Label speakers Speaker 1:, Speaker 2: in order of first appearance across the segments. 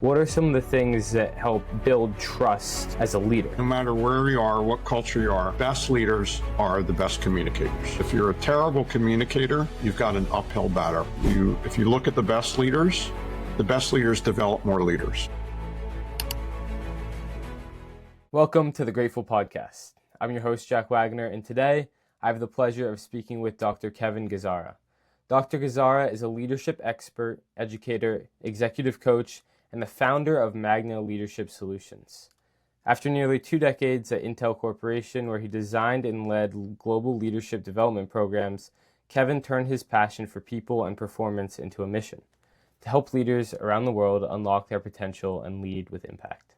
Speaker 1: What are some of the things that help build trust as a leader?
Speaker 2: No matter where you are, what culture you are, best leaders are the best communicators. If you're a terrible communicator, you've got an uphill battle. If you look at the best leaders develop more leaders.
Speaker 1: Welcome to the Grateful Podcast. I'm your host, Jack Wagoner, and today I have the pleasure of speaking with Dr. Kevin Gazzara. Dr. Gazzara is a leadership expert, educator, executive coach, and the founder of Magna Leadership Solutions. After nearly 2 decades at Intel Corporation, where he designed and led global leadership development programs, Kevin turned his passion for people and performance into a mission to help leaders around the world unlock their potential and lead with impact.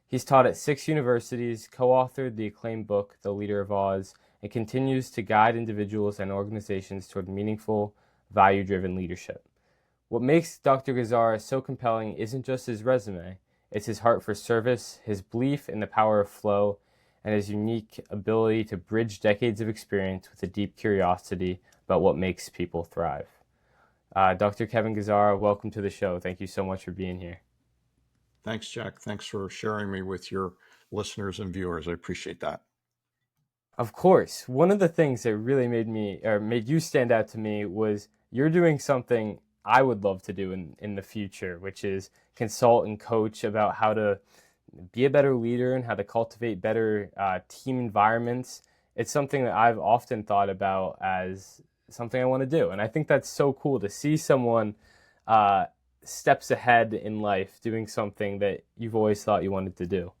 Speaker 1: He's taught at 6 universities, co-authored the acclaimed book, The Leader of Oz, and continues to guide individuals and organizations toward meaningful, value-driven leadership. What makes Dr. Gazzara so compelling isn't just his resume, it's his heart for service, his belief in the power of flow, and his unique ability to bridge decades of experience with a deep curiosity about what makes people thrive. Dr. Kevin Gazzara, welcome to the show. Thank you so much for being here.
Speaker 2: Thanks, Jack. Thanks for sharing me with your listeners and viewers. I appreciate that.
Speaker 1: Of course. One of the things that really made you stand out to me was you're doing something I would love to do in the future, which is consult and coach about how to be a better leader and how to cultivate better team environments. It's something that I've often thought about as something I want to do. And I think that's so cool to see someone steps ahead in life doing something that you've always thought you wanted to do.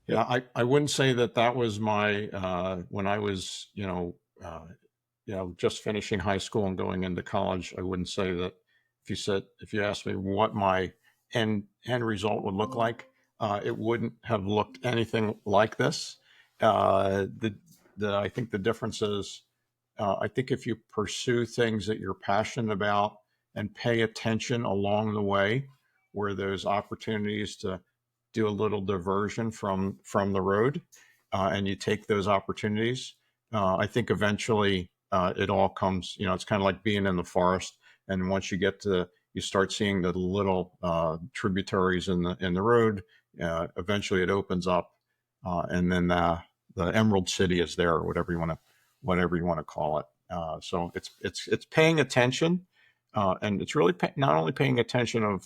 Speaker 2: Yeah, I wouldn't say that was my, when I was, just finishing high school and going into college, I wouldn't say that if you asked me what my end result would look like, it wouldn't have looked anything like this. I think the difference is, I think if you pursue things that you're passionate about and pay attention along the way, where there's opportunities to do a little diversion from the road, and you take those opportunities, I think eventually it all comes, it's kind of like being in the forest. And once you start seeing the little tributaries in the road, eventually it opens up, and then the Emerald City is there, or whatever you want to call it. So it's paying attention, and it's really not only paying attention of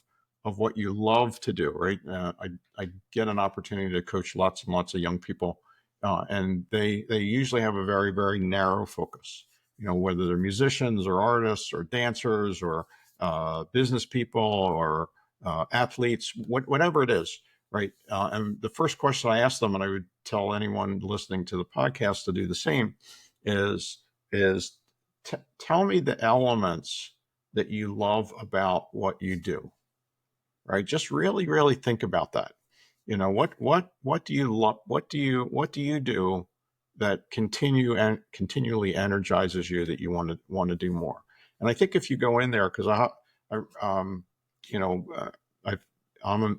Speaker 2: what you love to do, right? I get an opportunity to coach lots and lots of young people, and they usually have a very, very narrow focus. Whether they're musicians or artists or dancers or business people or athletes, whatever it is, right? And the first question I ask them, and I would tell anyone listening to the podcast to do the same, is tell me the elements that you love about what you do, right? Just really, really think about that. What do you love? What do you do that continually energizes you, that you want to do more? And I think if you go in there, because I'm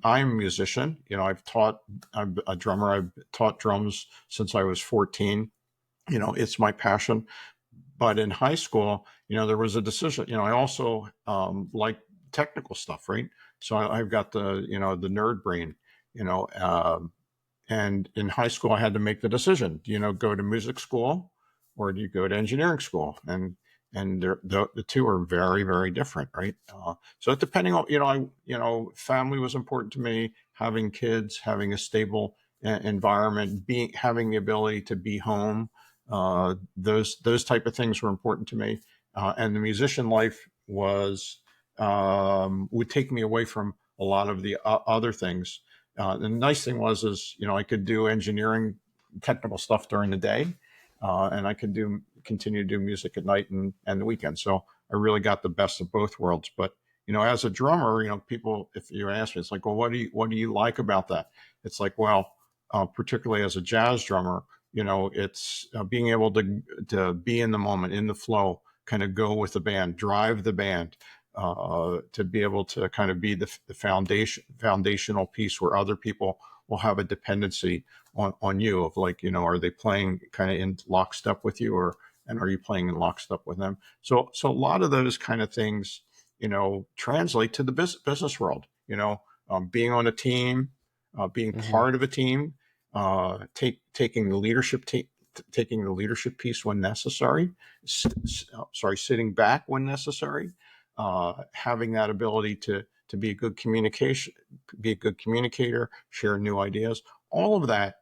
Speaker 2: a musician. I'm a drummer. I've taught drums since I was 14. It's my passion. But in high school, there was a decision. I also like technical stuff, right? So I've got the nerd brain, and in high school, I had to make the decision, go to music school or do you go to engineering school? And the two are very, very different, right? So depending on, family was important to me, having kids, having a stable environment, having the ability to be home. Those type of things were important to me. And the musician life would take me away from a lot of the other things. The nice thing is, I could do engineering, technical stuff during the day, and I could continue to do music at night and the weekend. So I really got the best of both worlds. But as a drummer, people, if you ask me, it's like, well, what do you like about that? It's like, well, particularly as a jazz drummer, it's being able to be in the moment, in the flow, kind of go with the band, drive the band. To be able to kind of be the foundational piece where other people will have a dependency on you, of like, are they playing kind of in lockstep with you, and are you playing in lockstep with them? So a lot of those kind of things, translate to the business world. being on a team, being
Speaker 1: Mm-hmm.
Speaker 2: part of a team, taking the taking the leadership piece when necessary, sitting back when necessary, having that ability to be a good communicator, share new ideas, all of that,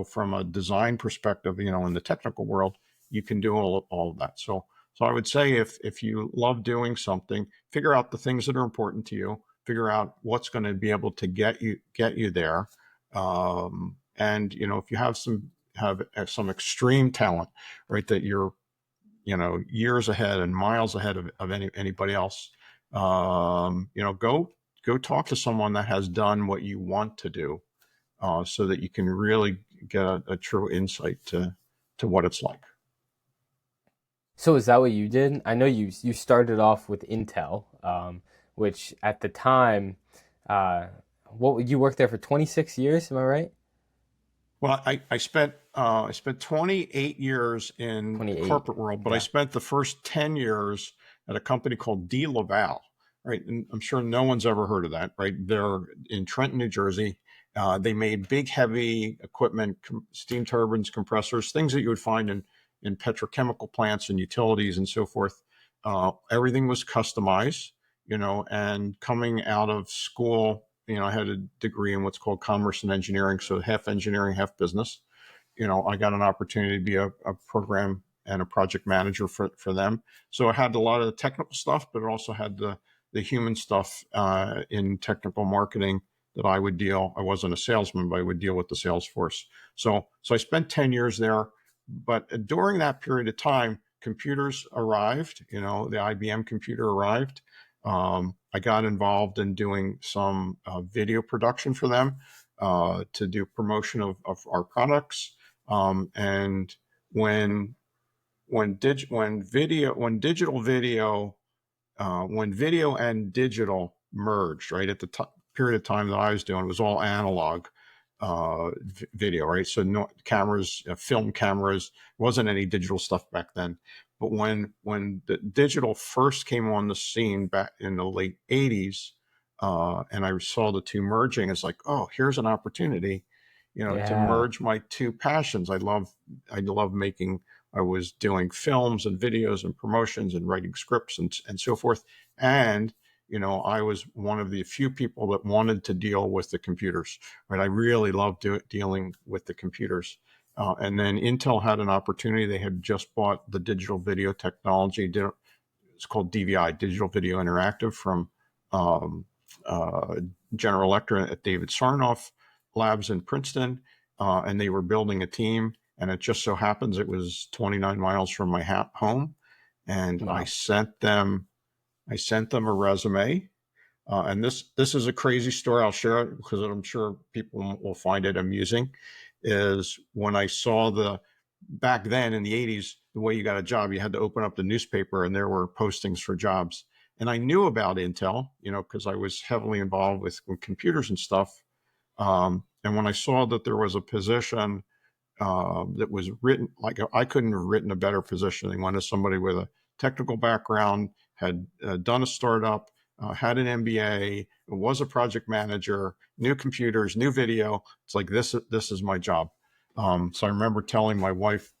Speaker 2: from a design perspective, in the technical world, you can do all of that. So I would say if you love doing something, figure out the things that are important to you, figure out what's going to be able to get you there. And if you have some extreme talent, right, that you're years ahead and miles ahead of anybody else, go talk to someone that has done what you want to do, so that you can really get a true insight to what it's like.
Speaker 1: So is that what you did? I know you started off with Intel, which at the time, uh, what you worked there for 26 years? Am I right?
Speaker 2: Well, I spent 28 years in the
Speaker 1: 28.
Speaker 2: corporate world, but I
Speaker 1: Yeah.
Speaker 2: spent the first 10 years at a company called D. Laval, right? And I'm sure no one's ever heard of that, right? They're in Trenton, New Jersey. They made big, heavy equipment, steam turbines, compressors, things that you would find in petrochemical plants and utilities and so forth. Everything was customized, and coming out of school, I had a degree in what's called commerce and engineering, so half engineering, half business. I got an opportunity to be a program and a project manager for them. So I had a lot of the technical stuff, but it also had the human stuff in technical marketing that I would deal. I wasn't a salesman, but I would deal with the sales force. So I spent 10 years there. But during that period of time, computers arrived. The IBM computer arrived. I got involved in doing some video production for them, to do promotion of our products. And when when video and digital merged, right, at the period of time that I was doing, it was all analog video, right? So no cameras, film cameras, wasn't any digital stuff back then. But when the digital first came on the scene back in the late 80s, and I saw the two merging, it's like, oh, here's an opportunity, to
Speaker 1: Yeah.
Speaker 2: merge my two passions. I love making. I was doing films and videos and promotions and writing scripts and so forth. And, I was one of the few people that wanted to deal with the computers, right? I really loved dealing with the computers. And then Intel had an opportunity. They had just bought the digital video technology. It's called DVI, Digital Video Interactive, from um, uh, General Electric at David Sarnoff Labs in Princeton. And they were building a team. And it just so happens it was 29 miles from my home. And
Speaker 1: Wow.
Speaker 2: I sent them a resume. And this is a crazy story. I'll share it because I'm sure people will find it amusing. Is when I saw back then in the 80s, the way you got a job, you had to open up the newspaper and there were postings for jobs. And I knew about Intel, because I was heavily involved with computers and stuff. And when I saw that there was a position that was written, like I couldn't have written a better position. They wanted somebody with a technical background, had done a startup, had an MBA, was a project manager, new computers, new video. It's like this is my job. So I remember telling my wife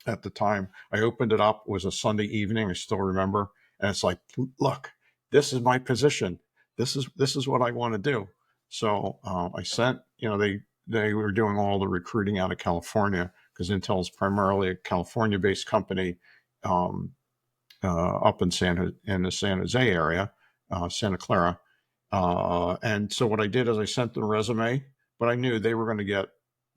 Speaker 2: at the time. I opened it up. It was a Sunday evening. I still remember, and it's like, look, this is my position. This is what I want to do. So I sent. They were doing all the recruiting out of California because Intel is primarily a California-based company, um, up in the San Jose area, Santa Clara. And so what I did is I sent them a resume, but I knew they were going to get,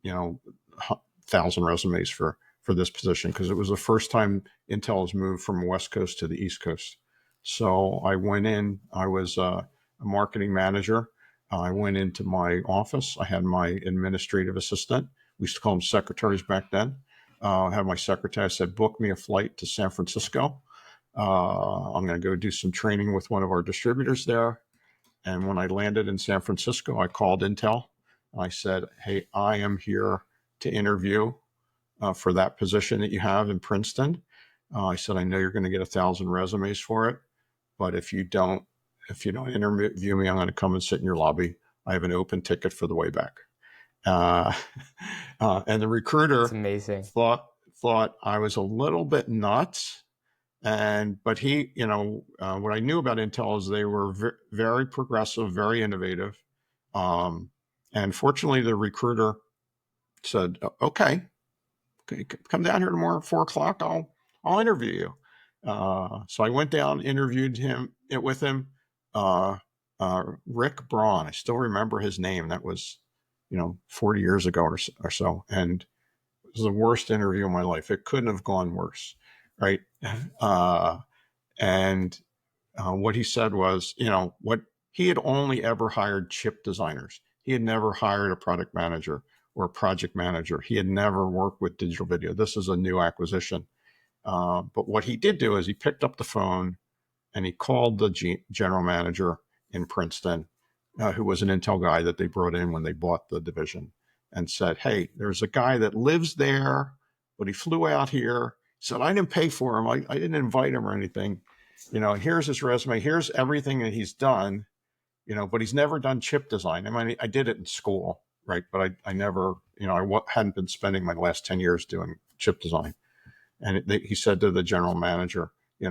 Speaker 2: you know, 1,000 resumes for this position because it was the first time Intel has moved from the West Coast to the East Coast. So I went in. I was a marketing manager. I went into my office. I had my administrative assistant. We used to call them secretaries back then. I had my secretary. I said, book me a flight to San Francisco. I'm going to go do some training with one of our distributors there. And when I landed in San Francisco, I called Intel. I said, hey, I am here to interview for that position that you have in Princeton. I said, I know you're going to get 1,000 resumes for it, but if you don't if you don't interview me, I'm going to come and sit in your lobby. I have an open ticket for the way back. Uh, and the
Speaker 1: It's
Speaker 2: recruiter
Speaker 1: amazing.
Speaker 2: thought I was a little bit nuts. But he, what I knew about Intel is they were very progressive, very innovative. Um, and fortunately, the recruiter said, "Okay, come down here tomorrow at 4 o'clock. I'll interview you." So I went down, interviewed him with him. Uh, Rick Braun. I still remember his name. That was, 40 years ago or so, and it was the worst interview of my life. It couldn't have gone worse, right? Uh, and what he said was, what he had only ever hired chip designers. He had never hired a product manager or a project manager. He had never worked with digital video. This is a new acquisition. But what he did do is he picked up the phone and he called the general manager in Princeton, who was an Intel guy that they brought in when they bought the division, and said, "Hey, there's a guy that lives there, but he flew out here." He said, "I didn't pay for him. I didn't invite him or anything. Here's his resume. Here's everything that he's done, but he's never done chip design. I mean, I did it in school, right? But I never, hadn't been spending my last 10 years doing chip design." And he said to the general manager, "Do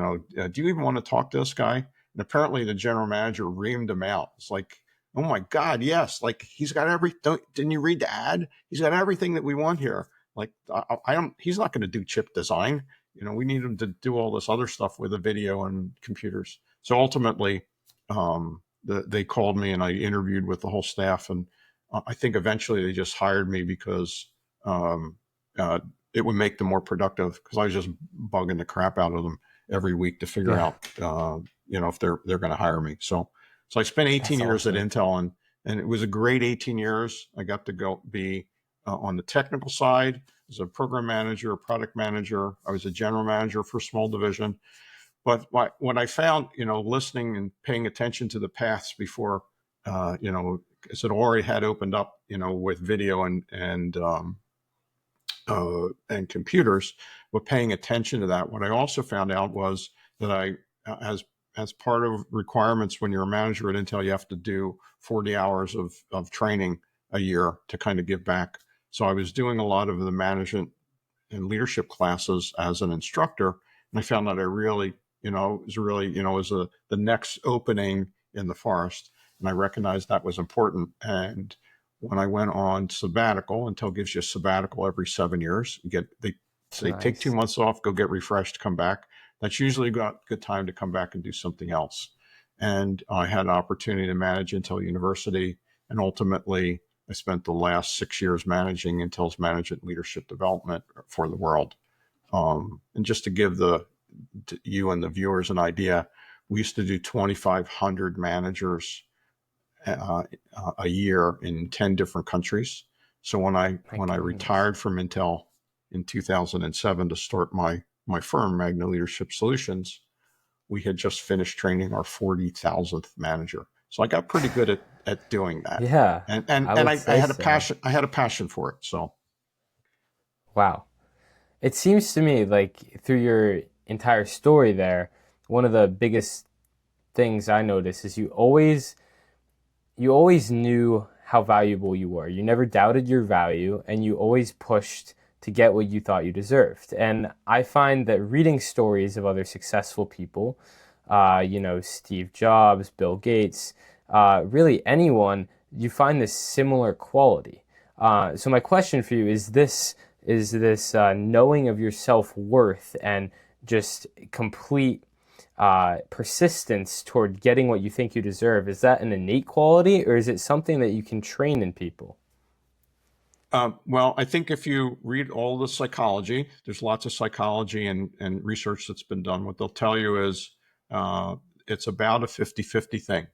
Speaker 2: you even want to talk to this guy?" And apparently the general manager reamed him out. It's like, "Oh my God, yes. Like he's got didn't you read the ad? He's got everything that we want here. Like I don't, he's not going to do chip design. We need him to do all this other stuff with the video and computers." So ultimately, they called me and I interviewed with the whole staff. And I think eventually they just hired me because, um, uh, it would make them more productive, because I was just bugging the crap out of them every week to figure
Speaker 1: Yeah,
Speaker 2: out, if they're going to hire me. So I spent 18
Speaker 1: that's
Speaker 2: years at
Speaker 1: awesome.
Speaker 2: Intel, and it was a great 18 years. I got to go be on the technical side as a program manager, a product manager. I was a general manager for a small division. But what I found, listening and paying attention to the paths before, because it already had opened up, with video and computers, but paying attention to that. What I also found out was that as part of requirements when you're a manager at Intel, you have to do 40 hours of training a year to kind of give back. So I was doing a lot of the management and leadership classes as an instructor, and I found that I really, was really, was the next opening in the forest, and I recognized that was important. And when I went on sabbatical, Intel gives you a sabbatical every 7 years. They
Speaker 1: It's
Speaker 2: say take
Speaker 1: nice.
Speaker 2: 2 months off, go get refreshed, come back. That's usually got good time to come back and do something else. And I had an opportunity to manage Intel University, and ultimately I spent the last 6 years managing Intel's management leadership development for the world. And just to give you and the viewers an idea, we used to do 2,500 managers uh, a year in 10 different countries. So when I
Speaker 1: My
Speaker 2: when I
Speaker 1: goodness.
Speaker 2: retired from Intel in 2007 to start my firm, Magna Leadership Solutions, we had just finished training our 40,000th manager. So I got pretty good at doing that.
Speaker 1: Yeah,
Speaker 2: And and
Speaker 1: I
Speaker 2: and
Speaker 1: would
Speaker 2: I
Speaker 1: say
Speaker 2: had a
Speaker 1: so.
Speaker 2: passion. I had a passion for it. So
Speaker 1: Wow. It seems to me like through your entire story there, one of the biggest things I noticed is you always knew how valuable you were. You never doubted your value, and you always pushed to get what you thought you deserved. And I find that reading stories of other successful people, Steve Jobs, Bill Gates, really anyone, you find this similar quality. So my question for you is this knowing of your self worth and just complete persistence toward getting what you think you deserve, is that an innate quality or is it something that you can train in people?
Speaker 2: well, I think if you read all the psychology, there's lots of psychology and research that's been done. What they'll tell you is uh, it's about a 50-50 thing.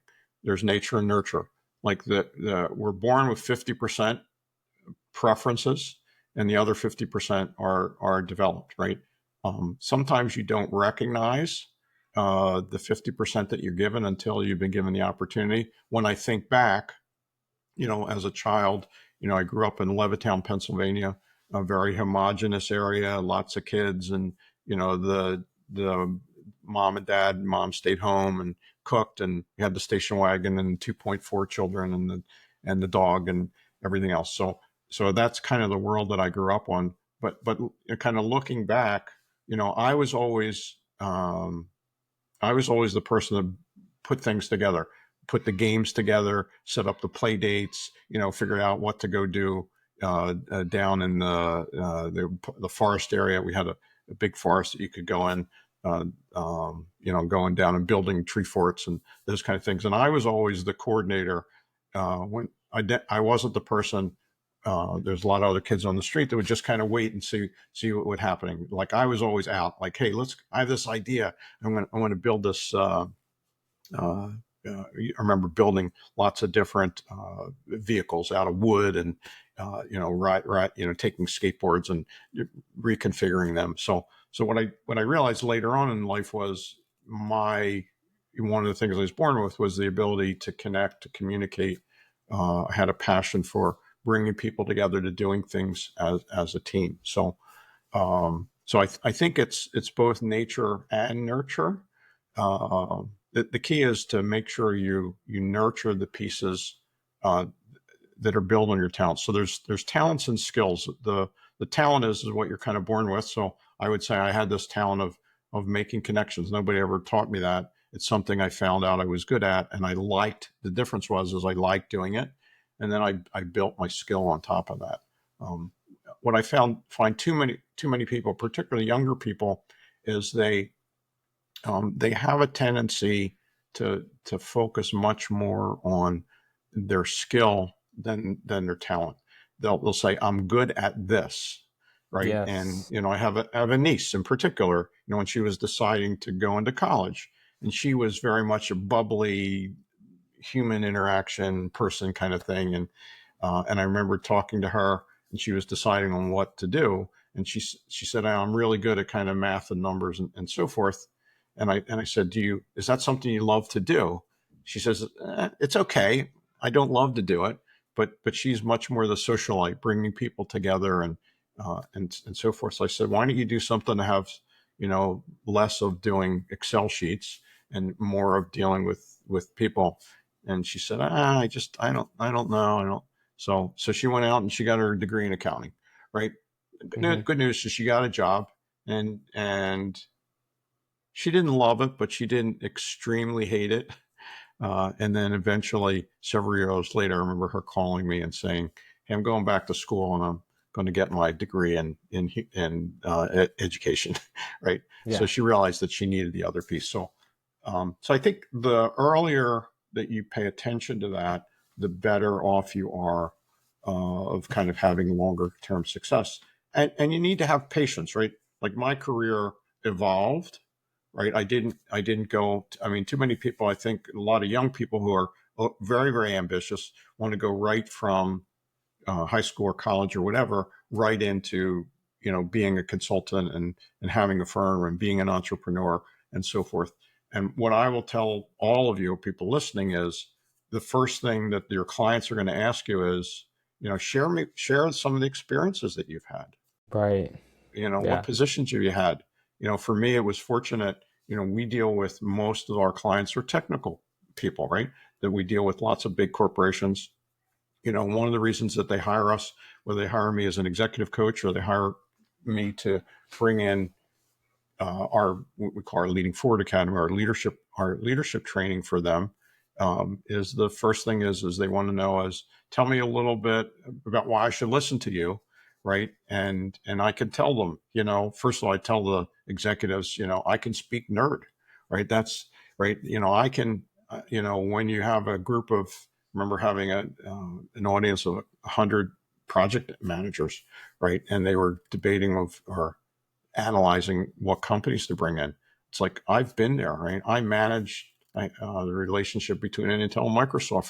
Speaker 2: There's nature and nurture. Like we're born with 50% preferences, and the other 50% are developed, right? Sometimes you don't recognize the 50% that you're given until you've been given the opportunity. When I think back, as a child, I grew up in Levittown, Pennsylvania, a very homogenous area, lots of kids, and the mom and dad, mom stayed home, and cooked, and we had the station wagon and 2.4 children and the dog and everything else. So that's kind of the world that I grew up on. But kind of looking back, I was always the person that put things together, put the games together, set up the play dates, figured out what to go do down in the forest area. We had a big forest that you could go in, going down and building tree forts and those kind of things. And I was always the coordinator. When I wasn't the person. There's a lot of other kids on the street that would just kind of wait and see what would happening. Like I was always out. Like, hey, I have this idea. I'm going to build this. I remember building lots of different vehicles out of wood and taking skateboards and reconfiguring them. So what I realized later on in life was one of the things I was born with was the ability to connect, to communicate. I had a passion for bringing people together to doing things as a team. So I think it's both nature and nurture. The key is to make sure you nurture the pieces that are built on your talents. So there's talents and skills. The talent is what you're kind of born with. So I would say I had this talent of making connections. Nobody ever taught me that. It's something I found out I was good at, and I liked. The difference was I liked doing it, and then I built my skill on top of that. What I find too many people, particularly younger people, is they have a tendency to focus much more on their skill than their talent. They'll say, I'm good at this, right?
Speaker 1: Yes.
Speaker 2: And I have a niece in particular. When she was deciding to go into college, and she was very much a bubbly human interaction person kind of thing, and I remember talking to her, and she was deciding on what to do, and she said, I'm really good at kind of math and numbers and so forth. And I said, is that something you love to do? She says, it's okay. I don't love to do it, but she's much more the socialite, bringing people together and so forth. So I said, why don't you do something to have, less of doing Excel sheets and more of dealing with people? And she said, I don't know. I don't. So she went out and she got her degree in accounting, right?
Speaker 1: Mm-hmm.
Speaker 2: Good news is she got a job, and she didn't love it, but she didn't extremely hate it. And then eventually, several years later, I remember her calling me and saying, hey, I'm going back to school and I'm going to get my degree in education, right? So
Speaker 1: Yeah.
Speaker 2: she realized that she needed the other piece. So I think the earlier that you pay attention to that, the better off you are of kind of having longer term success. And you need to have patience, right? Like my career evolved, right? I didn't go. I mean, too many people. I think a lot of young people who are very, very ambitious want to go right from high school or college or whatever right into being a consultant and having a firm and being an entrepreneur and so forth. And what I will tell all of you people listening is the first thing that your clients are going to ask you is, share some of the experiences that you've had.
Speaker 1: Right.
Speaker 2: What
Speaker 1: Yeah.
Speaker 2: positions have you had? For me, it was fortunate. We deal with most of our clients are technical people, right? That we deal with lots of big corporations. One of the reasons that they hire us, whether they hire me as an executive coach or they hire me to bring in what we call our Leading Forward Academy, our leadership training for them, is the first thing is they want to know is tell me a little bit about why I should listen to you, right? And I can tell them, first of all, I tell the executives, I can speak nerd, right? That's right. I can, when you have a group of, remember having an audience of 100 project managers, right? And they were debating or analyzing what companies to bring in. It's like I've been there, right? I managed the relationship between Intel and Microsoft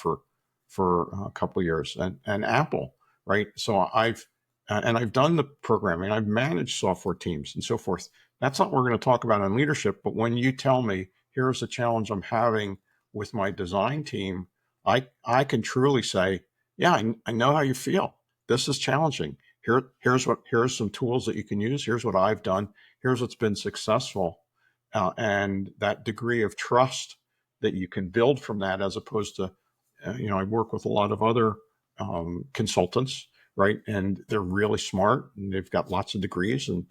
Speaker 2: for a couple of years, and Apple, right? So I've done the programming, I've managed software teams and so forth. That's not what we're going to talk about in leadership. But when you tell me here's a challenge I'm having with my design team, I can truly say, yeah, I know how you feel. This is challenging. Here's some tools that you can use. Here's what I've done. Here's what's been successful. And that degree of trust that you can build from that, as opposed to, I work with a lot of other consultants, right? And they're really smart and they've got lots of degrees and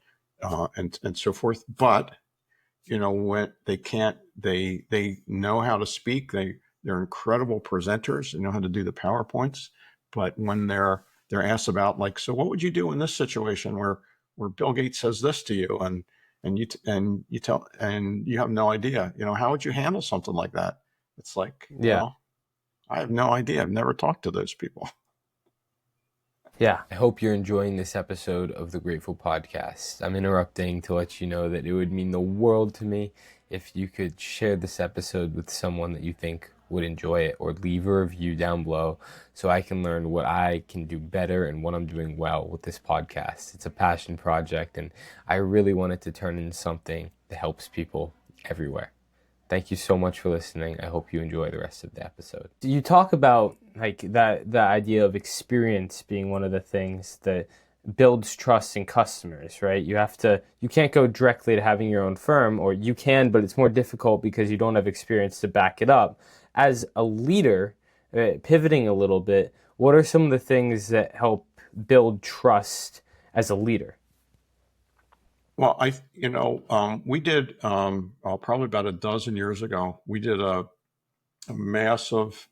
Speaker 2: so forth. But, when they can't, they know how to speak. They're incredible presenters. They know how to do the PowerPoints. But when they're asked about, like, so what would you do in this situation where Bill Gates says this to you, and you have no idea, how would you handle something like that? It's like,
Speaker 1: Yeah.
Speaker 2: I have no idea. I've never talked to those people.
Speaker 1: Yeah, I hope you're enjoying this episode of the Grateful Podcast. I'm interrupting to let you know that it would mean the world to me if you could share this episode with someone that you think would enjoy it, or leave a review down below so I can learn what I can do better and what I'm doing well with this podcast. It's a passion project, and I really want it to turn into something that helps people everywhere. Thank you so much for listening. I hope you enjoy the rest of the episode. You talk about like that idea of experience being one of the things that builds trust in customers, right? You can't go directly to having your own firm, or you can, but it's more difficult because you don't have experience to back it up. As a leader, pivoting a little bit, what are some of the things that help build trust as a leader?
Speaker 2: Well, we did, probably about a dozen years ago, we did a massive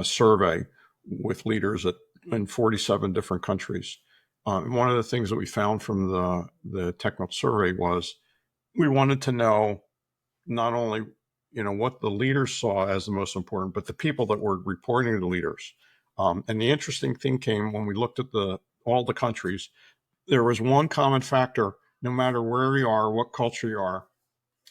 Speaker 2: survey with leaders in 47 different countries. One of the things that we found from the technical survey was we wanted to know not only, what the leaders saw as the most important, but the people that were reporting to the leaders. And the interesting thing came when we looked at all the countries. There was one common factor: no matter where you are, what culture you are,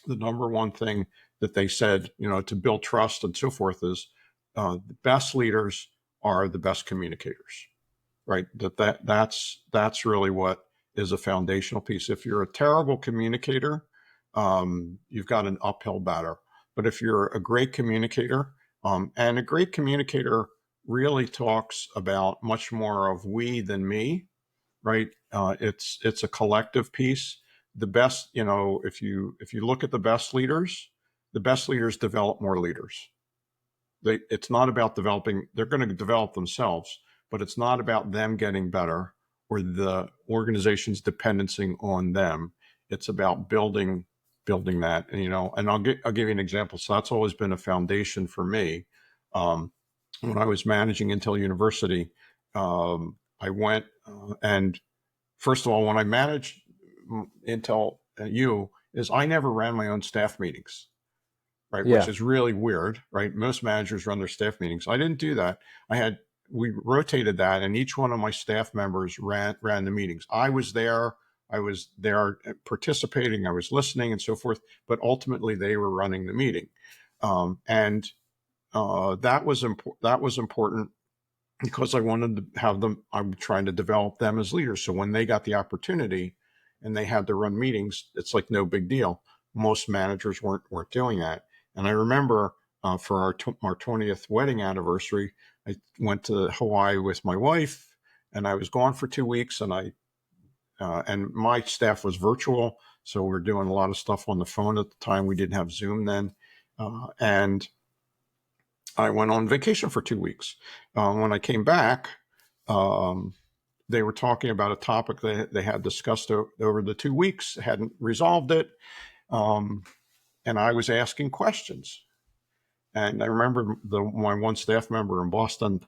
Speaker 2: the number one thing that they said, to build trust and so forth, is the best leaders are the best communicators, right? That's really what is a foundational piece. If you're a terrible communicator, you've got an uphill battle. But if you're a great communicator, and a great communicator really talks about much more of we than me, right? It's a collective piece. The best, if you look at the best leaders develop more leaders. It's not about developing; they're going to develop themselves, but it's not about them getting better or the organization's dependency on them. It's about building that, and I'll give you an example. So that's always been a foundation for me. When I was managing Intel University, I went and first of all, when I managed Intel I never ran my own staff meetings, right?
Speaker 1: Yeah.
Speaker 2: Which is really weird, right? Most managers run their staff meetings. I didn't do that. We rotated that, and each one of my staff members ran the meetings. I was there participating, I was listening and so forth, but ultimately they were running the meeting. And that was important because I wanted to have them, I'm trying to develop them as leaders. So when they got the opportunity and they had to run meetings, it's like no big deal. Most managers weren't doing that. And I remember for our 20th wedding anniversary, I went to Hawaii with my wife, and I was gone for 2 weeks, and and my staff was virtual. So we were doing a lot of stuff on the phone at the time. We didn't have Zoom then. And I went on vacation for 2 weeks. When I came back, they were talking about a topic that they had discussed over the 2 weeks, hadn't resolved it. And I was asking questions. And I remember my one staff member in Boston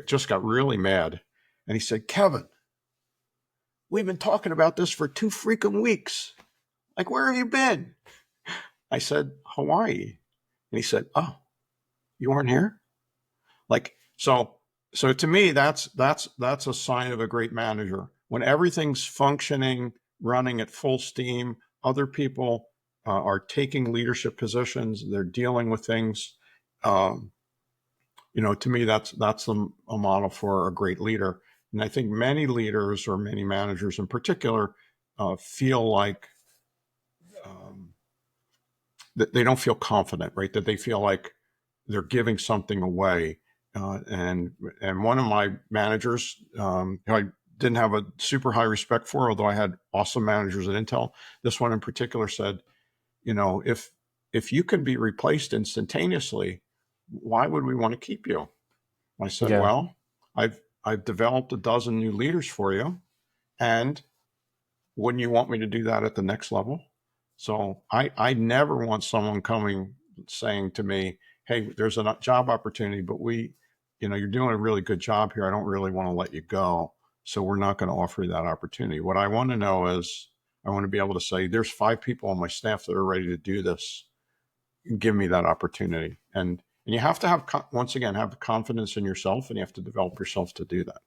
Speaker 2: just got really mad. And he said, "Kevin, we've been talking about this for 2 freaking weeks. Like, where have you been?" I said, "Hawaii." And he said, "Oh, you weren't here?" Like, so to me, that's a sign of a great manager. When everything's functioning, running at full steam, other people are taking leadership positions, they're dealing with things. To me, that's a model for a great leader. And I think many leaders, or many managers in particular, feel like that they don't feel confident, right? That they feel like they're giving something away. And one of my managers, who I didn't have a super high respect for, although I had awesome managers at Intel, this one in particular said, if if you can be replaced instantaneously, why would we want to keep you? I said,
Speaker 1: Yeah.
Speaker 2: well, I've developed a dozen new leaders for you, and wouldn't you want me to do that at the next level? So I never want someone coming saying to me, hey, there's a job opportunity, but you're doing a really good job here. I don't really want to let you go. So we're not going to offer you that opportunity. What I want to know is I want to be able to say, there's 5 people on my staff that are ready to do this. Give me that opportunity. And you have to have, once again, have the confidence in yourself, and you have to develop yourself to do that.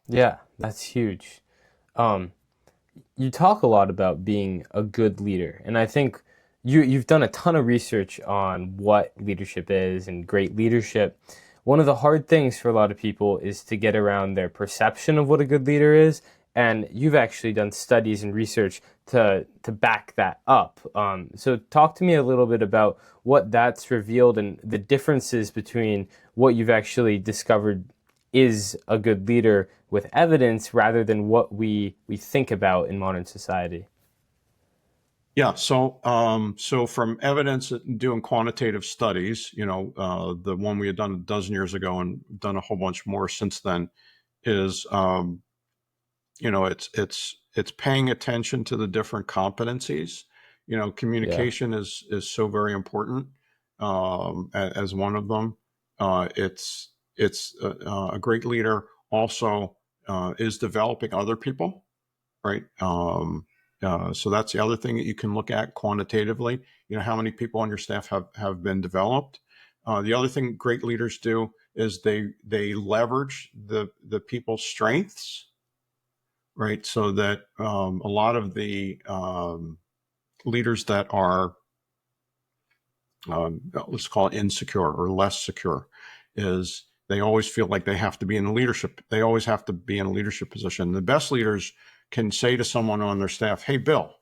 Speaker 1: Yeah, that's huge. Um, you talk a lot about being a good leader, and I think you've done a ton of research on what leadership is and great leadership. One of the hard things for a lot of people is to get around their perception of what a good leader is, and you've actually done studies and research to back that up. So talk to me a little bit about what that's revealed and the differences between what you've actually discovered is a good leader with evidence rather than what we think about in modern society.
Speaker 2: Yeah. So from evidence doing quantitative studies, the one we had done a dozen years ago and done a whole bunch more since then is, it's paying attention to the different competencies.
Speaker 1: Yeah.
Speaker 2: Communication is so very important, as one of them. It's a great leader also is developing other people, right? So that's the other thing that you can look at quantitatively. How many people on your staff have been developed. The other thing great leaders do is they leverage the people's strengths, right? So that a lot of the leaders that are, let's call it insecure or less secure, is they always feel like they have to be in leadership. They always have to be in a leadership position. The best leaders can say to someone on their staff, hey, Bill,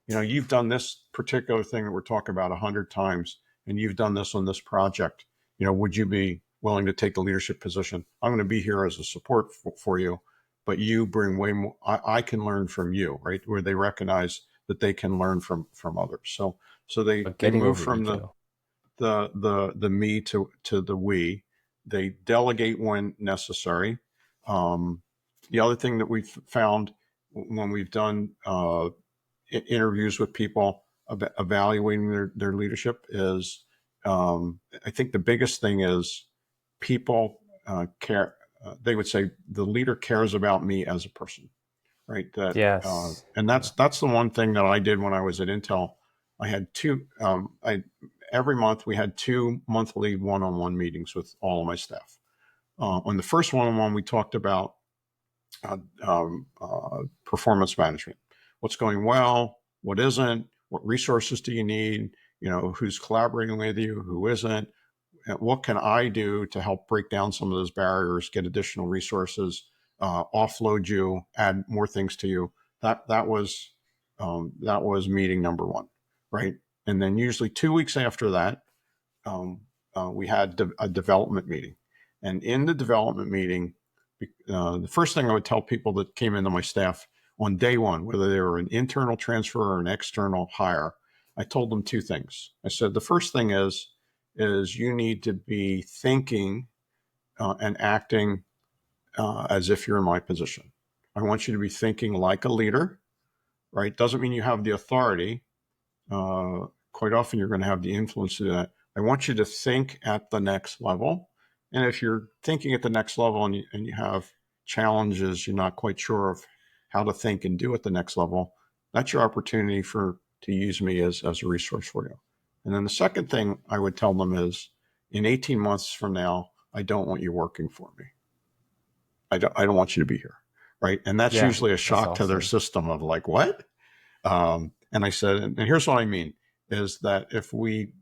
Speaker 2: you've done this particular thing that we're talking about 100 times, and you've done this on this project. Would you be willing to take the leadership position? I'm going to be here as a support for you, but you bring way more. I can learn from you, right? Where they recognize that they can learn from others. So
Speaker 1: But
Speaker 2: they
Speaker 1: getting
Speaker 2: move
Speaker 1: over
Speaker 2: from
Speaker 1: ego.
Speaker 2: the me to the we. They delegate when necessary. Um, the other thing that we've found when we've done interviews with people evaluating their leadership is, I think the biggest thing is people care. They would say the leader cares about me as a person, right?
Speaker 1: Yes.
Speaker 2: And
Speaker 1: Yeah.
Speaker 2: that's the one thing that I did when I was at Intel. I had every month we had 2 monthly one-on-one meetings with all of my staff. On the first one-on-one, we talked about performance management. What's going well? What isn't? What resources do you need? Who's collaborating with you? Who isn't? And what can I do to help break down some of those barriers, get additional resources, offload you, add more things to you? That was meeting number one, right? And then usually 2 weeks after that, um, we had a development meeting. And in the development meeting, the first thing I would tell people that came into my staff on day one, whether they were an internal transfer or an external hire, I told them 2 things. I said, the first thing is you need to be thinking and acting as if you're in my position. I want you to be thinking like a leader, right? Doesn't mean you have the authority. Quite often you're going to have the influence to do that. I want you to think at the next level. And if you're thinking at the next level and you have challenges, you're not quite sure of how to think and do at the next level, that's your opportunity to use me as a resource for you. And then the second thing I would tell them is, in 18 months from now, I don't want you working for me. I don't want you to be here. Right. And that's
Speaker 1: Yeah.
Speaker 2: usually a
Speaker 1: That's
Speaker 2: shock to their
Speaker 1: awesome.
Speaker 2: system of like, what? And I said, and here's what I mean, is that if we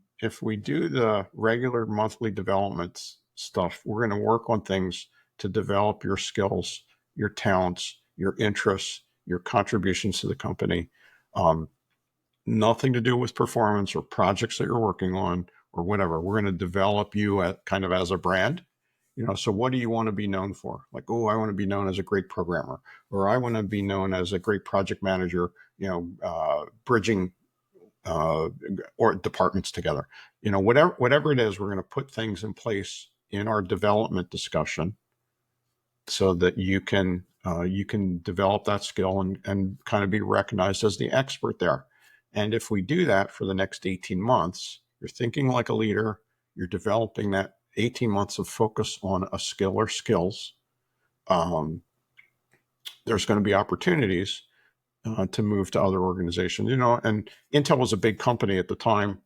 Speaker 2: do the regular monthly development stuff, we're going to work on things to develop your skills, your talents, your interests, your contributions to the company. Um, Nothing to do with performance or projects that you're working on or whatever. We're going to develop you kind of as a brand. So what do you want to be known for? Like, oh, I want to be known as a great programmer, or I want to be known as a great project manager, bridging or departments together. Whatever it is, we're going to put things in place in our development discussion so that you can develop that skill and kind of be recognized as the expert there. And if we do that for the next 18 months, you're thinking like a leader, you're developing that 18 months of focus on a skill or skills. There's going to be opportunities to move to other organizations, and Intel was a big company at the time,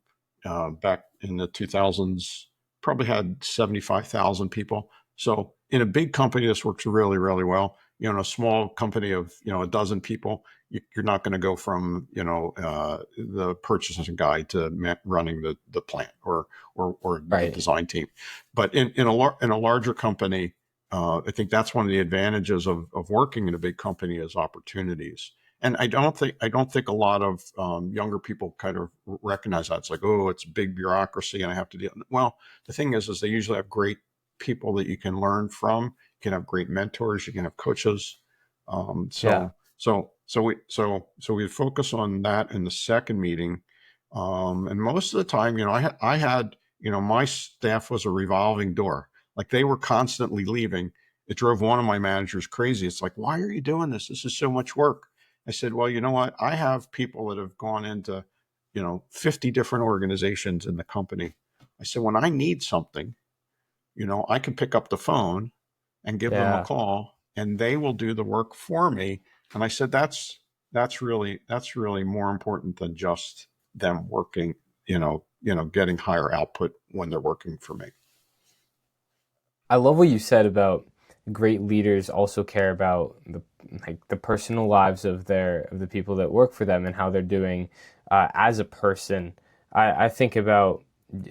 Speaker 2: back in the 2000s, probably had 75,000 people. So in a big company, this works really, really well. In a small company of, a dozen people, you're not going to go from, the purchasing guy to running the plant or the
Speaker 1: Right.
Speaker 2: design team. But in a larger company, I think that's one of the advantages of working in a big company is opportunities. And I don't think a lot of younger people kind of recognize that. It's like, oh, it's big bureaucracy and I have to deal. Well, the thing is they usually have great people that you can learn from. You can have great mentors. You can have coaches.
Speaker 1: Yeah.
Speaker 2: So we focus on that in the second meeting. And most of the time, I had, my staff was a revolving door. Like they were constantly leaving. It drove one of my managers crazy. It's like, why are you doing this? This is so much work. I said, well, you know what? I have people that have gone into, 50 different organizations in the company. I said, when I need something, I can pick up the phone and give them a
Speaker 1: Yeah.
Speaker 2: call and they will do the work for me. And I said, that's really more important than just them working, getting higher output when they're working for me.
Speaker 1: I love what you said about great leaders also care about the personal lives of the people that work for them and how they're doing as a person. I think about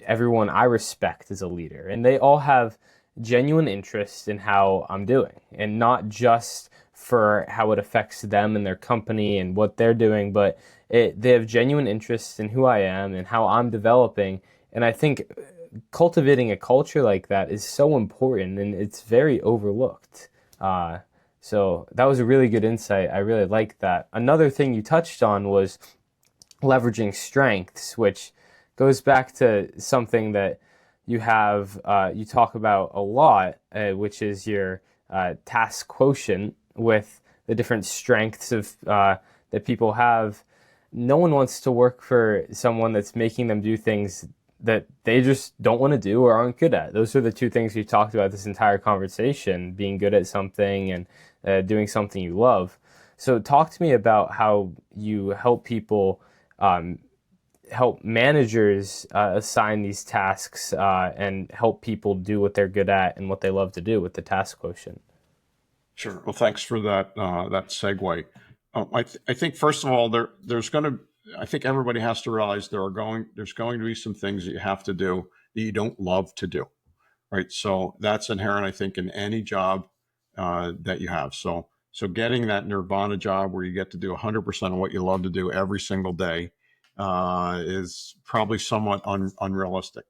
Speaker 1: everyone I respect as a leader, and they all have genuine interest in how I'm doing, and not just for how it affects them and their company and what they're doing, but they have genuine interest in who I am and how I'm developing. And I think cultivating a culture like that is so important and it's very overlooked. So that was a really good insight. I really liked that. Another thing you touched on was leveraging strengths, which goes back to something that you talk about a lot, which is your task quotient with the different strengths of that people have. No one wants to work for someone that's making them do things that they just don't want to do or aren't good at. Those are the two things we talked about this entire conversation: being good at something and doing something you love. So talk to me about how you help people, help managers assign these tasks and help people do what they're good at and what they love to do with the task quotient.
Speaker 2: Sure. Well, thanks for that segue. I think first of all, I think everybody has to realize there's going to be some things that you have to do that you don't love to do, right? So that's inherent, I think, in any job that you have. So getting that nirvana job where you get to do 100% of what you love to do every single day is probably somewhat unrealistic.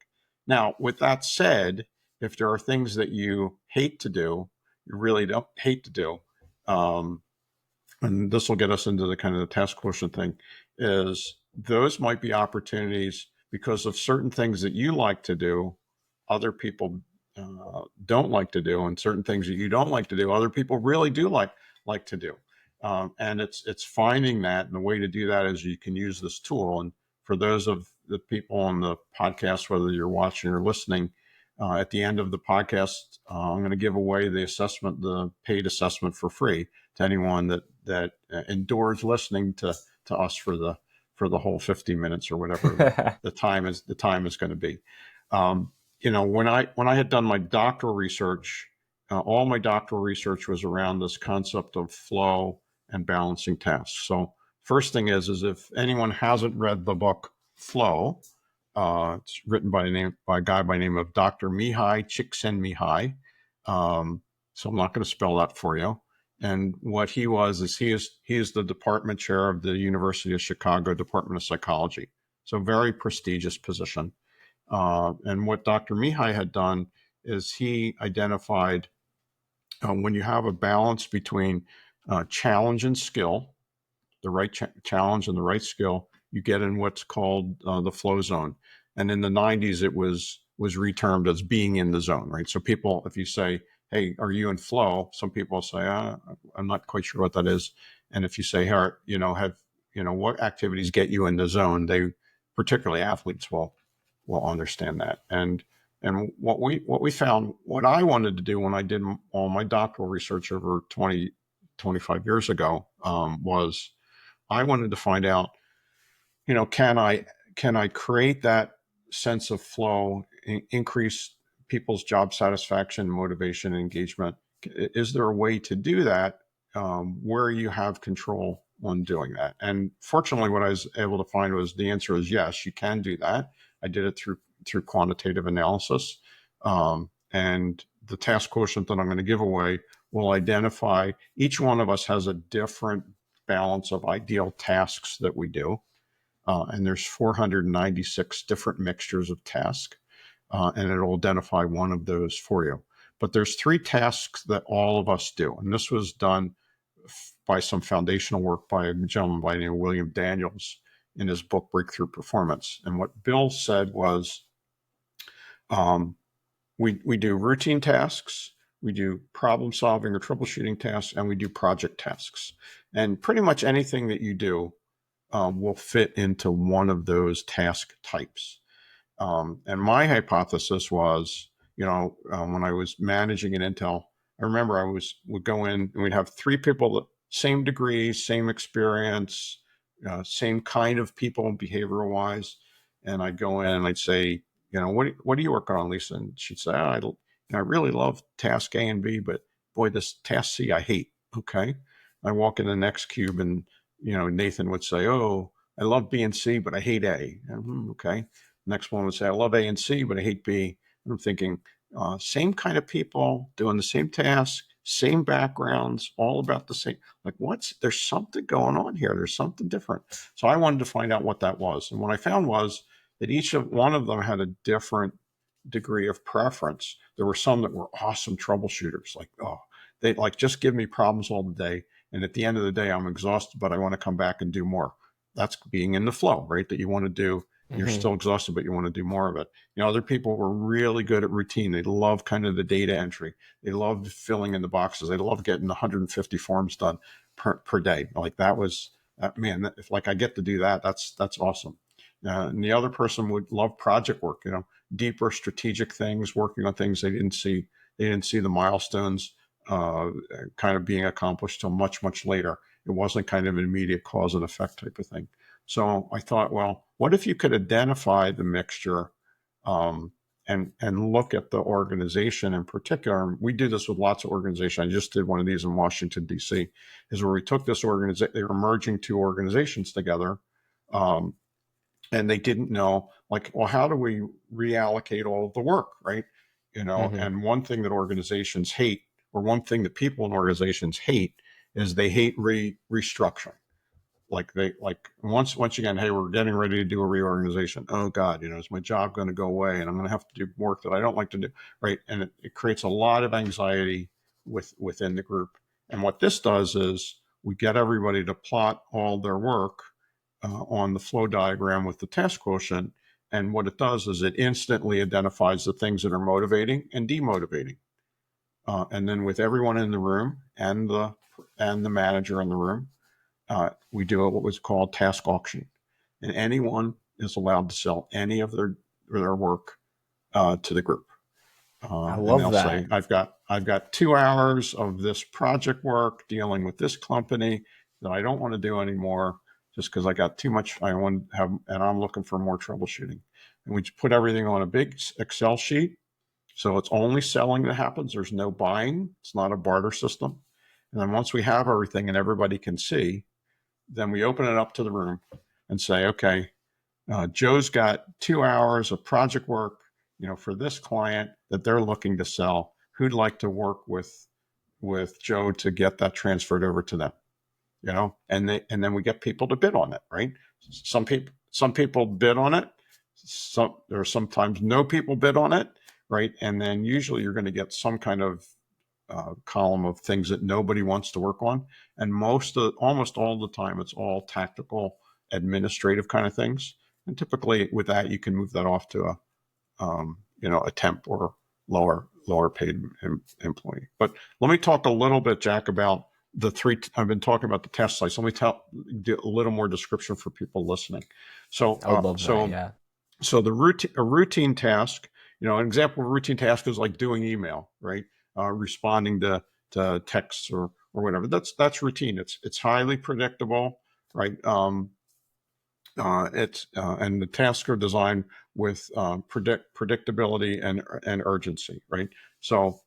Speaker 2: Now, with that said, if there are things that you hate to do, you really don't hate to do, um, and this will get us into the kind of the task quotient thing, is those might be opportunities because of certain things that you like to do, other people don't like to do, and certain things that you don't like to do, other people really do like to do. And it's finding that, and the way to do that is you can use this tool. And for those of the people on the podcast, whether you're watching or listening, at the end of the podcast, I'm going to give away the paid assessment for free to anyone that endures listening to us for the whole 50 minutes or whatever the time is going to be. When I had done my doctoral research, all my doctoral research was around this concept of flow and balancing tasks. So first thing is if anyone hasn't read the book Flow, it's written by a guy by the name of Dr. Mihai Csikszentmihalyi. So I'm not going to spell that for you. And what he is the department chair of the University of Chicago Department of Psychology. So very prestigious position. And what Dr. Mihai had done is he identified when you have a balance between challenge and skill, the right challenge and the right skill, you get in what's called the flow zone. And in the 90s, it was retermed as being in the zone, right? So people, if you say, hey, are you in flow? Some people say, I'm not quite sure what that is. And if you say, hey, what activities get you in the zone, they, particularly athletes, will understand that. And what we found, what I wanted to do when I did all my doctoral research over 25 years ago, was I wanted to find out, can I create that sense of flow, increase people's job satisfaction, motivation, engagement? Is there a way to do that where you have control on doing that? And fortunately, what I was able to find was the answer is yes, you can do that. I did it through quantitative analysis, and the task quotient that I'm going to give away will identify, each one of us has a different balance of ideal tasks that we do. And there's 496 different mixtures of tasks, and it'll identify one of those for you. But there's 3 tasks that all of us do, and this was done by some foundational work by a gentleman by the name of William Daniels in his book Breakthrough Performance. And what Bill said was, we do routine tasks, we do problem solving or troubleshooting tasks, and we do project tasks. And pretty much anything that you do will fit into one of those task types. And my hypothesis was, when I was managing at Intel, I remember would go in and we'd have 3 people, that same degree, same experience, same kind of people behavioral wise. And I'd go in and I'd say, what are you working on, Lisa? And she'd say, I really love task A and B, but boy, this task C I hate. Okay. I walk in the next cube and, Nathan would say, oh, I love B and C, but I hate A. Okay. Next one would say, I love A and C, but I hate B. And I'm thinking, same kind of people doing the same tasks, same backgrounds, all about the same. Like, there's something going on here. There's something different. So I wanted to find out what that was. And what I found was that each of one of them had a different degree of preference. There were some that were awesome troubleshooters, like, they like just give me problems all the day. And at the end of the day, I'm exhausted, but I want to come back and do more. That's being in the flow, right? That you want to do. You're still exhausted, but you want to do more of it. Other people were really good at routine. They love kind of the data entry. They loved filling in the boxes. They loved getting 150 forms done per day. Like that was, man, if like I get to do that, that's awesome. And the other person would love project work, deeper strategic things, working on things they didn't see the milestones kind of being accomplished till much, much later. It wasn't kind of an immediate cause and effect type of thing. So I thought, well, what if you could identify the mixture and look at the organization in particular? We do this with lots of organizations. I just did one of these in Washington, D.C., is where we took this organization, they were merging 2 organizations together. And they didn't know, like, well, how do we reallocate all of the work, right? And one thing that organizations hate, or one thing that people in organizations hate, is they hate restructuring. Like once again, hey, we're getting ready to do a reorganization. Oh God, is my job going to go away, and I'm going to have to do work that I don't like to do, right? And it creates a lot of anxiety within the group. And what this does is we get everybody to plot all their work on the flow diagram with the task quotient. And what it does is it instantly identifies the things that are motivating and demotivating. And then with everyone in the room and the manager in the room, we do what was called task auction, and anyone is allowed to sell any of their work to the group.
Speaker 1: I
Speaker 2: And
Speaker 1: love
Speaker 2: they'll
Speaker 1: that.
Speaker 2: say, I've got 2 hours of this project work dealing with this company that I don't want to do anymore, just because I got too much. I want to have, and I'm looking for more troubleshooting. And we put everything on a big Excel sheet. So it's only selling that happens. There's no buying. It's not a barter system. And then once we have everything and everybody can see, then we open it up to the room and say, okay, Joe's got 2 hours of project work, for this client that they're looking to sell. Who'd like to work with Joe to get that transferred over to them? And then we get people to bid on it, right? Some people bid on it. There are sometimes no people bid on it, right? And then usually you're going to get some kind of column of things that nobody wants to work on. And almost all the time, it's all tactical administrative kind of things. And typically with that, you can move that off to a temp or lower paid employee. But let me talk a little bit, Jack, about the three. I've been talking about the test sites. Let me do a little more description for people listening. So,
Speaker 1: I would love that. Yeah.
Speaker 2: so a routine task, an example of a routine task is like doing email, right? Responding to texts or whatever. That's routine. It's highly predictable, right? And the tasks are designed with predictability and urgency, right? So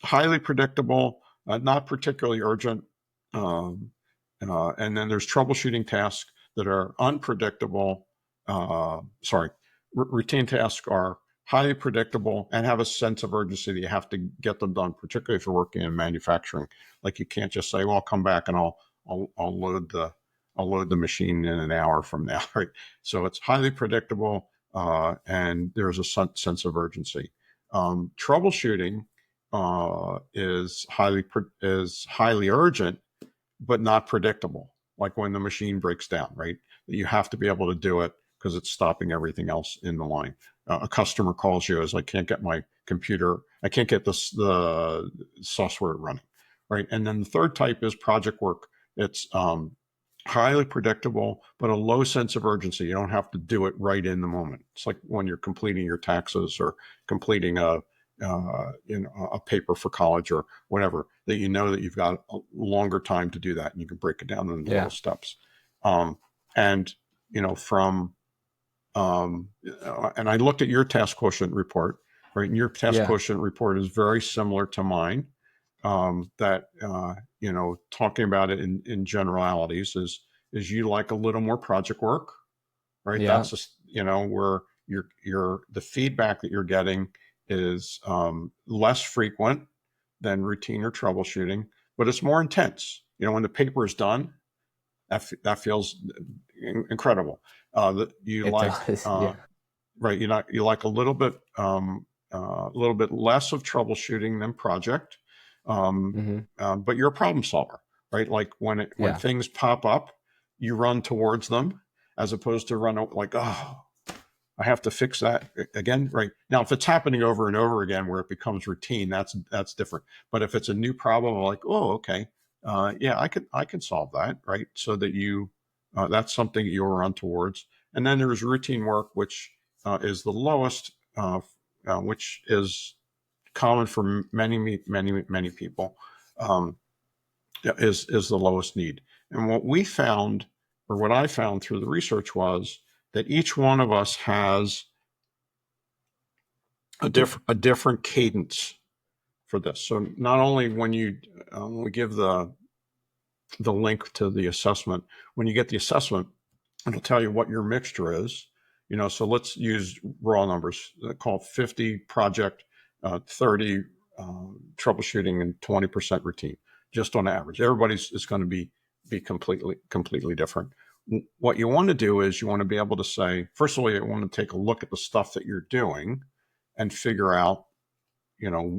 Speaker 2: highly predictable, not particularly urgent, and then there's troubleshooting tasks that are unpredictable. Routine tasks are highly predictable and have a sense of urgency that you have to get them done, particularly if you're working in manufacturing. Like you can't just say, "Well, I'll come back and I'll load the machine in an hour from now," right? So it's highly predictable, and there's a sense of urgency. Troubleshooting is highly urgent, but not predictable. Like when the machine breaks down, right? You have to be able to do it because it's stopping everything else in the line. A customer calls you as I can't get my computer, I can't get the software running, right? And then the third type is project work. It's highly predictable, but a low sense of urgency. You don't have to do it right in the moment. It's like when you're completing your taxes or completing a paper for college or whatever, that you know that you've got a longer time to do that, and you can break it down into little steps. And from and I looked at your task quotient report, right? And your task quotient report is very similar to mine. That talking about it in generalities is you like a little more project work, right?
Speaker 1: Yeah.
Speaker 2: That's just where the feedback that you're getting is less frequent than routine or troubleshooting, but it's more intense. When the paper is done, that feels incredible. That you
Speaker 1: It
Speaker 2: like,
Speaker 1: does. Yeah.
Speaker 2: right? You like a little bit less of troubleshooting than project, but you're a problem solver, right? Like when things pop up, you run towards them as opposed to run like, oh, I have to fix that again, right? Now, if it's happening over and over again where it becomes routine, that's different. But if it's a new problem, like, oh, okay, yeah, I can solve that, right? So that that's something you'll run towards. And then there's routine work, which is the lowest, which is common for many people, is the lowest need. And what we found, or what I found through the research, was that each one of us has a different cadence for this. So not only when we give the link to the assessment, when you get the assessment, it'll tell you what your mixture is. So let's use raw numbers. Call it 50 project, 30 troubleshooting, and 20% routine, just on average. Everybody's is going to be completely different. What you want to do is you want to be able to say, first of all, you want to take a look at the stuff that you're doing and figure out,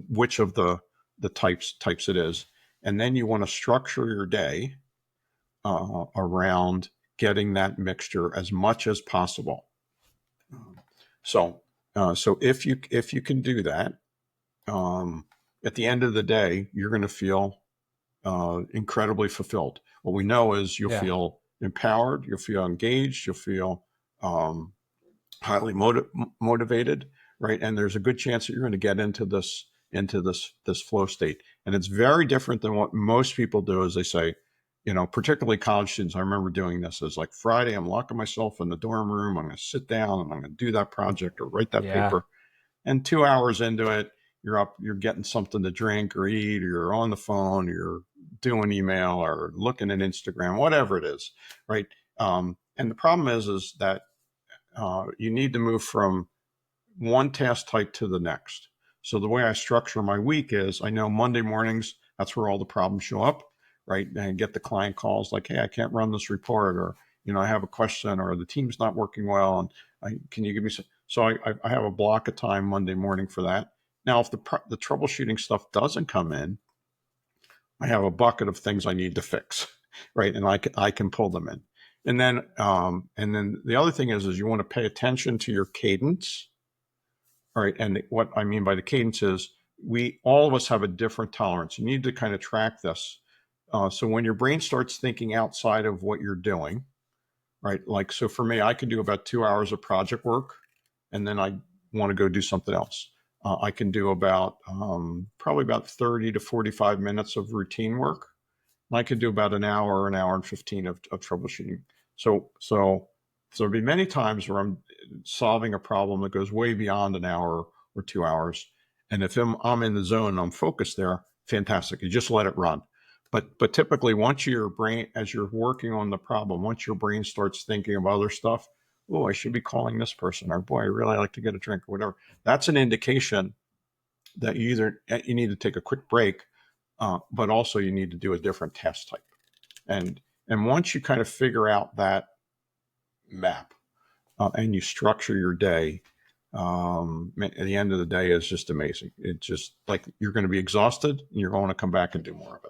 Speaker 2: which of the types it is. And then you want to structure your day around getting that mixture as much as possible. So if you can do that, at the end of the day, you're going to feel incredibly fulfilled. What we know is you'll feel empowered, you'll feel engaged, you'll feel highly motivated, right? And there's a good chance that you're going to get into this flow state. And it's very different than what most people do. Is they say, particularly college students. I remember doing this as like Friday, I'm locking myself in the dorm room. I'm going to sit down and I'm going to do that project or write that paper. And 2 hours into it, you're up, you're getting something to drink or eat, or you're on the phone, you're doing email or looking at Instagram, whatever it is, right? And the problem is that you need to move from one task type to the next. So the way I structure my week is, I know Monday mornings, that's where all the problems show up, right? And I get the client calls like, hey, I can't run this report, or, I have a question, or the team's not working well, and can you give me some? So I have a block of time Monday morning for that. Now, if the troubleshooting stuff doesn't come in, I have a bucket of things I need to fix, right? And I can pull them in. And then the other thing is you want to pay attention to your cadence. All right. And what I mean by the cadence is all of us have a different tolerance. You need to kind of track this. So when your brain starts thinking outside of what you're doing, right? Like, so for me, I could do about 2 hours of project work and then I want to go do something else. I can do probably about 30 to 45 minutes of routine work. I could do about an hour and 15 of troubleshooting. So there'll be many times where I'm solving a problem that goes way beyond an hour or 2 hours. And if I'm in the zone and I'm focused there, fantastic. You just let it run. But typically, once your brain, as you're working on the problem, once your brain starts thinking of other stuff, oh, I should be calling this person, or boy, I really like to get a drink, or whatever. That's an indication that you need to take a quick break, but also you need to do a different task type. And once you kind of figure out that map and you structure your day, at the end of the day is just amazing. It's just like you're going to be exhausted and you're going to come back and do more of it.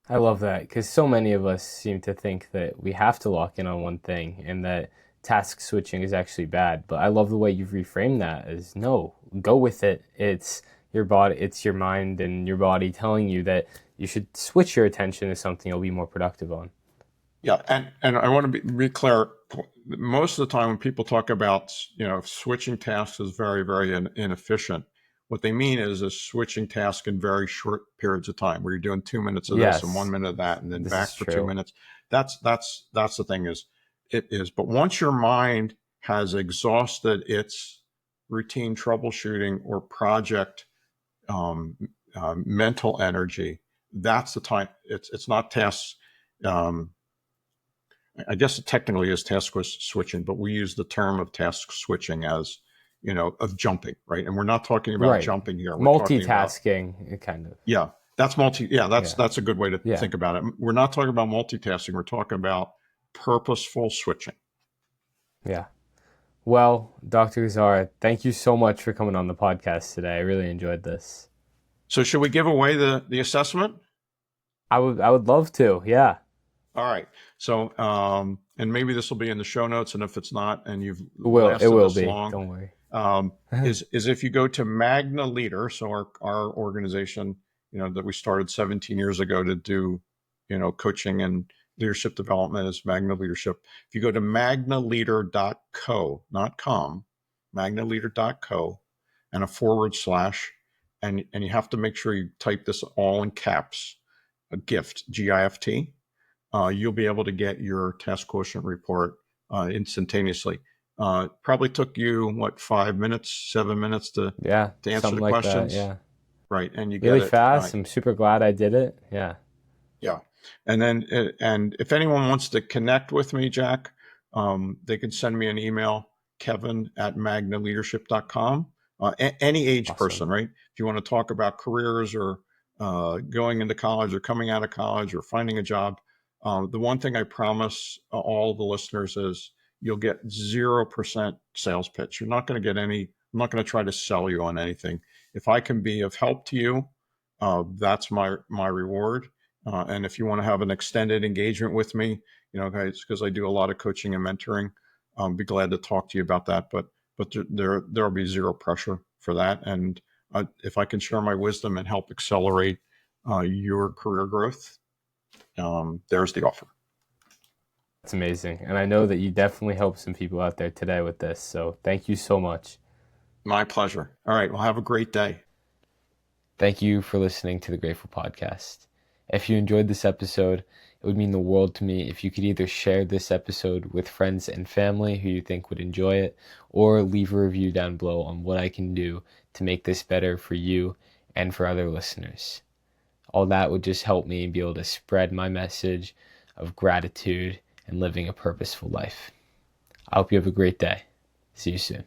Speaker 1: I love that, because so many of us seem to think that we have to lock in on one thing and that task switching is actually bad. But I love the way you've reframed that as no, go with it. It's your body, it's your mind and your body telling you that you should switch your attention to something you'll be more productive on.
Speaker 2: Yeah, and I want to be clear. Most of the time when people talk about, switching tasks is very, very inefficient, what they mean is a switching task in very short periods of time, where you're doing 2 minutes of this and 1 minute of that, and then back for 2 minutes. That's the thing is. But once your mind has exhausted its routine troubleshooting or project mental energy, that's the time. It's not tasks. I guess it technically is task switching, but we use the term of task switching as, of jumping, right? And we're not talking about jumping here. We're
Speaker 1: multitasking, kind of.
Speaker 2: Yeah, that's that's a good way to think about it. We're not talking about multitasking. We're talking about purposeful switching.
Speaker 1: Yeah. Well, Dr. Gazzara, thank you so much for coming on the podcast today. I really enjoyed this.
Speaker 2: So should we give away the assessment?
Speaker 1: I would love to. Yeah.
Speaker 2: All right. So, and maybe this will be in the show notes, and if it's not, and you've
Speaker 1: it will be.
Speaker 2: Long,
Speaker 1: don't worry.
Speaker 2: is if you go to Magna Leader, so our organization, that we started 17 years ago to do, coaching and leadership development is Magna Leadership. If you go to magnaleader.co, not com, magnaleader.co, and a / and you have to make sure you type this all in caps, a gift, GIFT. You'll be able to get your task quotient report instantaneously. Probably took you 5 minutes, 7 minutes to answer the questions.
Speaker 1: That,
Speaker 2: right, and you
Speaker 1: really
Speaker 2: get it
Speaker 1: fast. I'm super glad I did it. Yeah.
Speaker 2: And then if anyone wants to connect with me, Jack, they can send me an email, kevin@magnaleadership.com. Any age person, right? If you want to talk about careers or going into college or coming out of college or finding a job, the one thing I promise all the listeners is you'll get 0% sales pitch. You're not going to get any. I'm not going to try to sell you on anything. If I can be of help to you, that's my reward. And if you want to have an extended engagement with me, guys, because I do a lot of coaching and mentoring, be glad to talk to you about that. But there'll be zero pressure for that. And if I can share my wisdom and help accelerate your career growth, there's the offer.
Speaker 1: That's amazing. And I know that you definitely helped some people out there today with this. So thank you so much.
Speaker 2: My pleasure. All right. Well, have a great day.
Speaker 1: Thank you for listening to the Grateful Podcast. If you enjoyed this episode, it would mean the world to me if you could either share this episode with friends and family who you think would enjoy it, or leave a review down below on what I can do to make this better for you and for other listeners. All that would just help me be able to spread my message of gratitude and living a purposeful life. I hope you have a great day. See you soon.